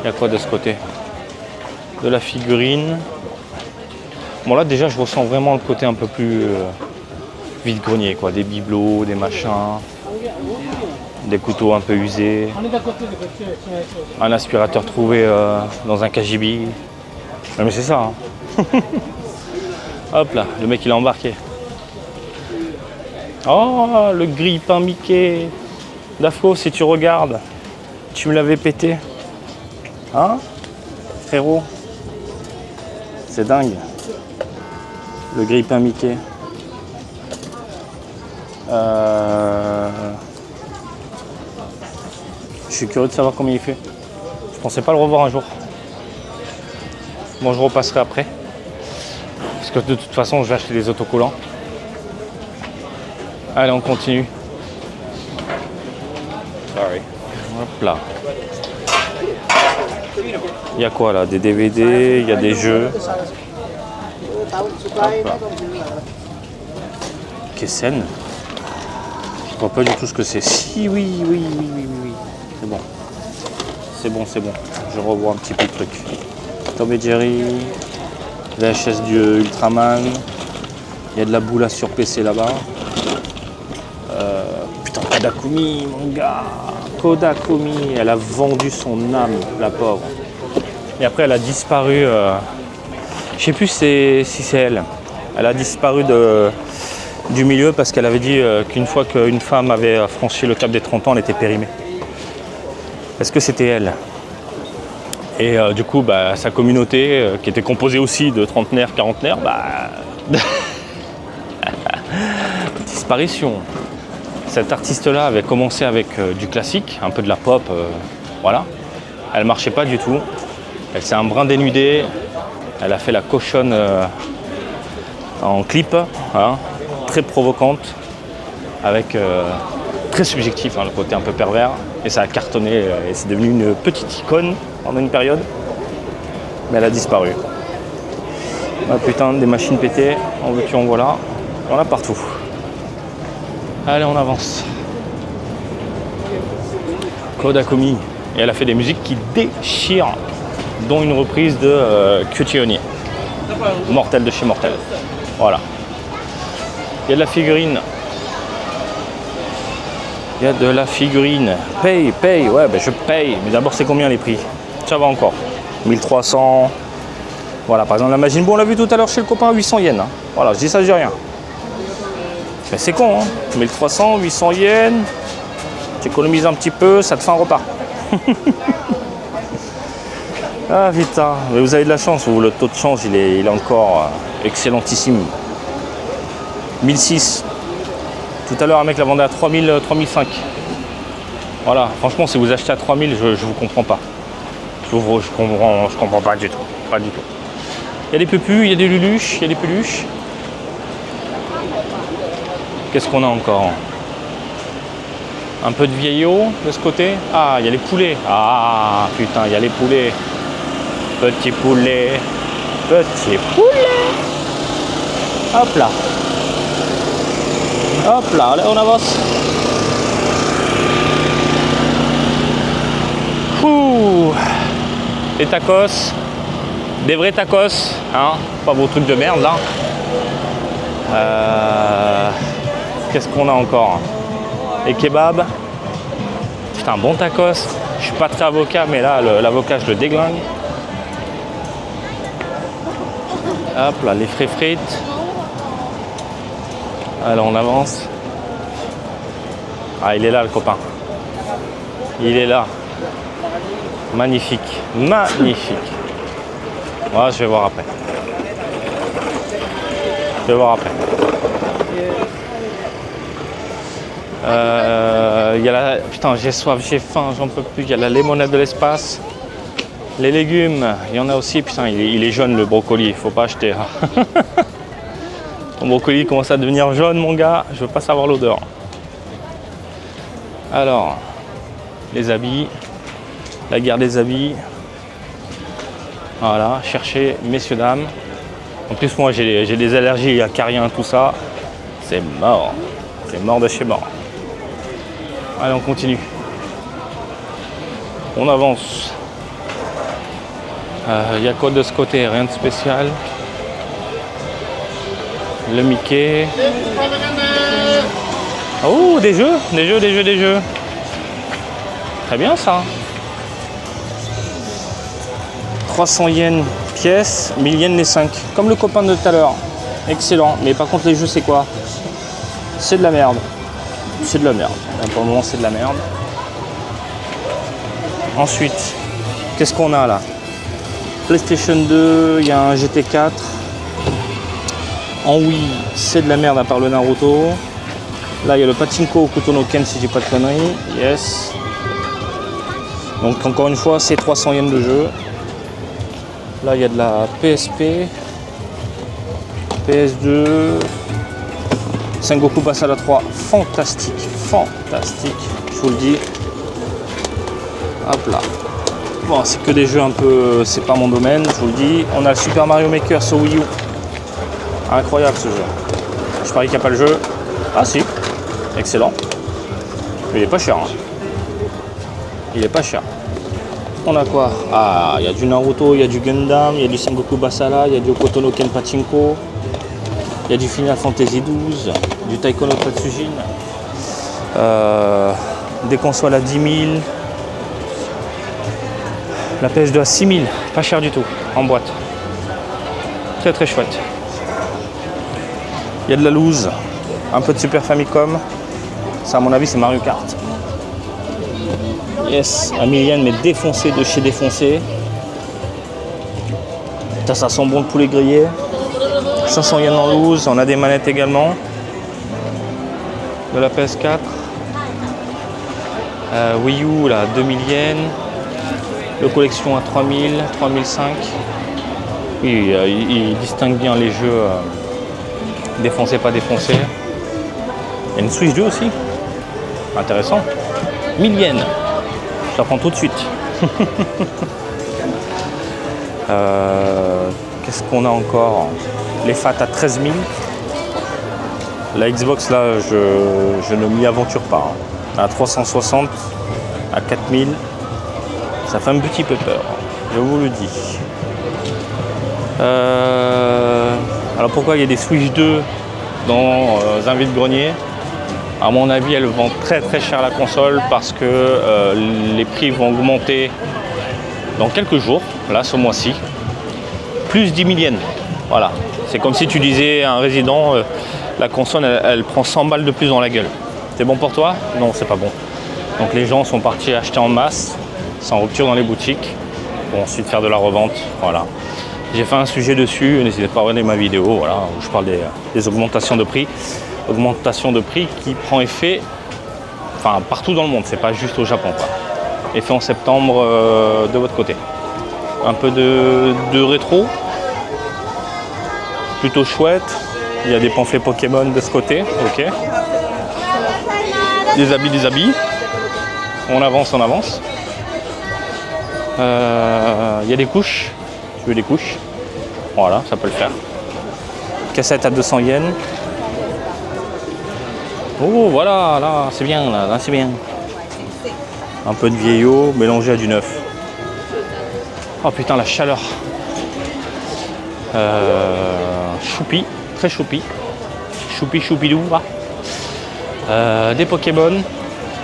Il y a quoi de ce côté? De la figurine. Bon là déjà je ressens vraiment le côté un peu plus vide-grenier quoi. Des bibelots, des machins. Des couteaux un peu usés. Un aspirateur trouvé dans un KGB. Non mais c'est ça. Hein. Hop là, le mec il a embarqué. Oh, le grille-pain Mickey. Dafko, si tu regardes, tu me l'avais pété. Hein, frérot? C'est dingue. Le grille-pain Mickey. Je suis curieux de savoir combien il fait. Je pensais pas le revoir un jour. Bon, je repasserai après. Parce que de toute façon, je vais acheter des autocollants. Allez, on continue. Sorry. Hop là. Il y a quoi là? Des DVD, il y a des jeux. Hop là. Kessen. Je vois pas du tout ce que c'est. Si, oui. C'est bon. C'est bon. Je revois un petit peu le truc. Tom et Jerry. VHS du Ultraman. Il y a de la boula sur PC là-bas. Putain, Kodakumi, mon gars. Kodakumi, elle a vendu son âme, la pauvre. Et après, elle a disparu. Je sais plus si c'est elle. Elle a disparu du milieu parce qu'elle avait dit qu'une fois qu'une femme avait franchi le cap des 30 ans, elle était périmée. Est-ce que c'était elle? Et du coup, sa communauté, qui était composée aussi de trentenaires, quarantenaires, disparition. Cette artiste-là avait commencé avec du classique, un peu de la pop, voilà. Elle marchait pas du tout. Elle s'est un brin dénudée. Elle a fait la cochonne en clip, hein, très provocante, avec très subjectif, hein, le côté un peu pervers. Et ça a cartonné et c'est devenu une petite icône pendant une période. Mais elle a disparu. Ah putain, des machines pétées, en veux-tu, en voilà. On en a partout. Allez, on avance. Kodakumi. Et elle a fait des musiques qui déchirent, dont une reprise de Cutie Honey. Mortel de chez Mortel. Voilà. Il y a de la figurine. Il y a de la figurine. Paye. Ouais, je paye. Mais d'abord, c'est combien les prix? Ça va encore. 1300. Voilà, par exemple, la Majin Buu, on l'a vu tout à l'heure chez le copain, 800 yens. Hein. Voilà, je dis ça, je dis rien. Mais c'est con, hein. 1300, 800 yens. Tu économises un petit peu, ça te fait un repas. Ah putain, mais vous avez de la chance, vous, le taux de change, il est encore excellentissime. 1006. Tout à l'heure, un mec l'a vendu à 3000, 3005. Voilà, franchement, si vous achetez à 3000, je vous comprends pas. Je comprends pas du tout. Pas du tout. Il y a des pupus, il y a des luluches, il y a des peluches. Qu'est-ce qu'on a encore? Un peu de vieillot de ce côté. Ah, il y a les poulets. Ah, putain, il y a les poulets. Petit poulet. Petit poulet. Hop là. Hop là, allez, on avance. Ouh. Les tacos. Des vrais tacos, hein, pas vos trucs de merde là. Qu'est-ce qu'on a encore? Les kebabs. Putain, bon tacos. Je suis pas très avocat, mais là, l'avocat, je le déglingue. Hop là, les frais frites. Alors, on avance. Ah, il est là, le copain. Il est là. Magnifique. Magnifique. Ouais, je vais voir après. Il y a la... Putain, j'ai soif, j'ai faim, j'en peux plus. Il y a la limonade de l'espace. Les légumes, il y en a aussi. Putain, il est jaune le brocoli, il faut pas acheter. Mon brocoli commence à devenir jaune, mon gars. Je veux pas savoir l'odeur. Alors, les habits. La guerre des habits. Voilà, cherchez, messieurs, dames. En plus, moi, j'ai des allergies acariens, tout ça. C'est mort. C'est mort de chez mort. Allez, on continue. On avance. Il y a quoi de ce côté? Rien de spécial. Le Mickey. Oh, des jeux. Très bien, ça. 300 yens pièce, 1000 yens les 5. Comme le copain de tout à l'heure. Excellent. Mais par contre, les jeux, c'est quoi? C'est de la merde. C'est de la merde. Pour le moment, c'est de la merde. Ensuite, qu'est-ce qu'on a là? PlayStation 2, il y a un GT4. En Wii, c'est de la merde à part le Naruto. Là, il y a le Pachinko Kutonoken, si j'ai pas de conneries. Yes. Donc, encore une fois, c'est 300 yens de jeu. Là, il y a de la PSP, PS2, Sengoku Basara 3, fantastique, je vous le dis. Hop là. Bon, c'est que des jeux un peu... C'est pas mon domaine, je vous le dis. On a le Super Mario Maker sur Wii U. Incroyable ce jeu. Je parie qu'il n'y a pas le jeu. Ah si. Excellent. Mais il est pas cher. Hein. Il est pas cher. On a quoi? Ah, il y a du Naruto, il y a du Gundam, il y a du Sengoku Basara, il y a du Hokuto no Ken Pachinko, il y a du Final Fantasy XII, du Taiko no Tatsujin, des consoles à 10 000, la PS2 à 6 000, pas cher du tout, en boîte. Très très chouette. Il y a de la loose, un peu de Super Famicom, ça à mon avis c'est Mario Kart. Yes, un million mais défoncé de chez défoncé. Ça sent bon le poulet grillé. 500 yens en loose, on a des manettes également. De la PS4. Wii U là, 2000 yens. Le collection à 3000, 3005. Oui, il distingue bien les jeux défoncés, pas défoncés. Il y a une Switch 2 aussi. Intéressant. 1000 yens. Je la prends tout de suite. Qu'est-ce qu'on a encore? Les FAT à 13 000. La Xbox là, je ne m'y aventure pas. Hein. À 360, à 4000, ça fait un petit peu peur. Je vous le dis. Alors pourquoi il y a des Switch 2 dans un vide-grenier? À mon avis, elle vend très très cher la console parce que les prix vont augmenter dans quelques jours, là ce mois-ci, plus 10 000 yens. Voilà, c'est comme si tu disais à un résident, la console elle prend 100 balles de plus dans la gueule. C'est bon pour toi? Non, c'est pas bon. Donc les gens sont partis acheter en masse, sans rupture dans les boutiques, pour ensuite faire de la revente. Voilà. J'ai fait un sujet dessus, n'hésitez pas à regarder ma vidéo, voilà, où je parle des augmentations de prix. Augmentation de prix qui prend effet partout dans le monde, c'est pas juste au Japon quoi. Effet en septembre de votre côté. Un peu de rétro, plutôt chouette. Il y a des pamphlets Pokémon de ce côté, ok. Des habits. On avance. Il y a des couches, tu veux des couches, voilà, ça peut le faire. Cassette à 200 yens. Oh voilà, là c'est bien, là c'est bien. Un peu de vieillot mélangé à du neuf. Oh putain la chaleur. Choupi, très choupi. Choupidou. Des Pokémon.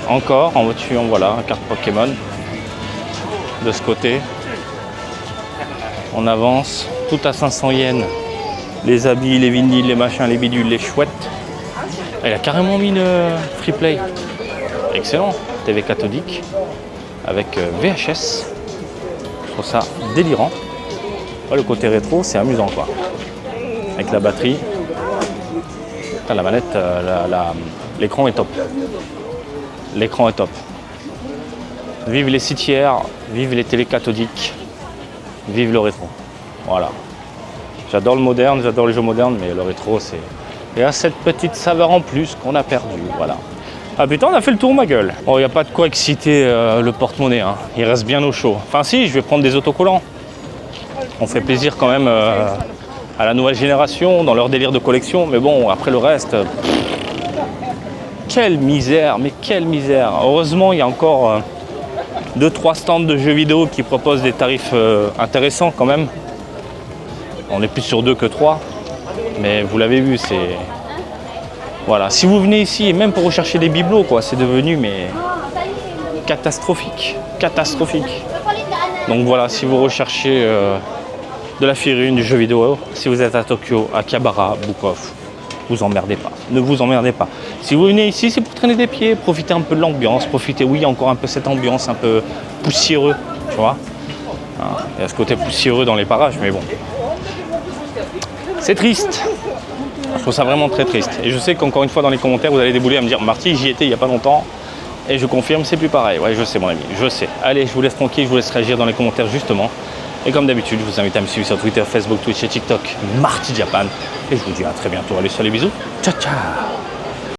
Encore en voiture, voilà, carte Pokémon. De ce côté. On avance. Tout à 500 yens. Les habits, les vinyles, les machins, les bidules, les chouettes. Il a carrément mis le free play. Excellent. TV cathodique avec VHS. Je trouve ça délirant. Le côté rétro, c'est amusant quoi. Avec la batterie. La manette, l'écran est top. L'écran est top. Vive les citières, vive les télé cathodiques, vive le rétro. Voilà. J'adore le moderne, j'adore les jeux modernes, mais le rétro, c'est... Il y a cette petite saveur en plus qu'on a perdue, voilà. Ah putain, on a fait le tour, ma gueule. Bon, il n'y a pas de quoi exciter le porte-monnaie, hein. Il reste bien au chaud. Enfin si, je vais prendre des autocollants. On fait plaisir quand même à la nouvelle génération, dans leur délire de collection. Mais bon, après le reste... Quelle misère, mais quelle misère. Heureusement, il y a encore 2-3 stands de jeux vidéo qui proposent des tarifs intéressants quand même. On est plus sur 2 que 3. Mais vous l'avez vu, c'est... Voilà, si vous venez ici, et même pour rechercher des bibelots, quoi, c'est devenu mais catastrophique. Donc voilà, si vous recherchez de la figurine, du jeu vidéo, si vous êtes à Tokyo, à Akihabara, Bukof, vous emmerdez pas, ne vous emmerdez pas. Si vous venez ici, c'est pour traîner des pieds, profiter un peu de l'ambiance, profiter, oui, encore un peu cette ambiance un peu poussiéreux, tu vois. Il y a ce côté poussiéreux dans les parages, mais bon. C'est triste. Je trouve ça vraiment très triste. Et je sais qu'encore une fois dans les commentaires, vous allez débouler à me dire Marty, j'y étais il n'y a pas longtemps. Et je confirme, c'est plus pareil. Ouais, je sais mon ami, je sais. Allez, je vous laisse tranquille, je vous laisse réagir dans les commentaires justement. Et comme d'habitude, je vous invite à me suivre sur Twitter, Facebook, Twitch et TikTok, Marty Japan. Et je vous dis à très bientôt. Allez, salut, bisous. Ciao, ciao.